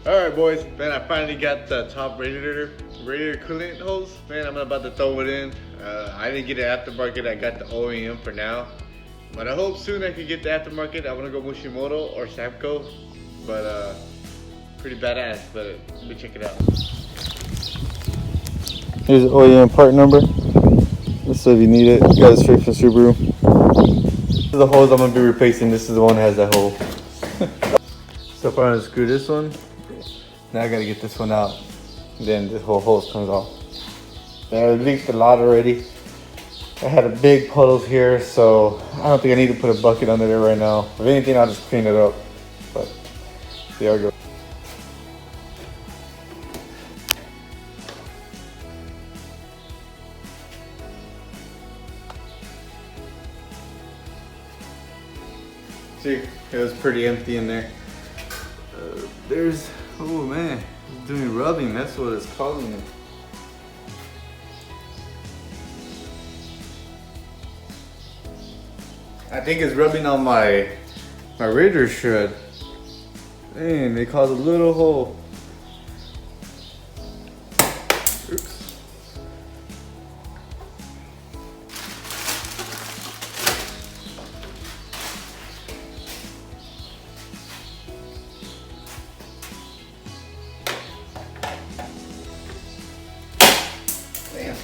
Alright boys, man, I finally got the top radiator coolant hose. Man, I'm about to throw it in. I didn't get the aftermarket, I got the OEM for now. But I hope soon I can get the aftermarket. I want to go Mishimoto or Samco. But pretty badass, but let me check it out. Here's the OEM part number. Just so if you need it, you got it straight from Subaru. This is the hose I'm gonna be replacing. This is the one that has that hole. So if I unscrew this one, now I gotta get this one out. Then this whole hose comes off. I leaked a lot already. I had a big puddles here, so I don't think I need to put a bucket under there right now. If anything, I'll just clean it up. But there we go. See, it was pretty empty in there. There's, oh man, it's doing rubbing. That's what it's causing it. I think it's rubbing on my radiator shred. Dang, they caused a little hole. Oops. Damn.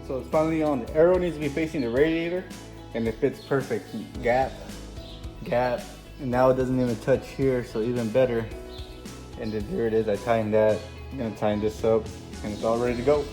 So it's finally on. The arrow needs to be facing the radiator, and it fits perfect. Gap, and now it doesn't even touch here, so even better. And then there it is. I tightened that. I'm gonna tighten this up, and it's all ready to go.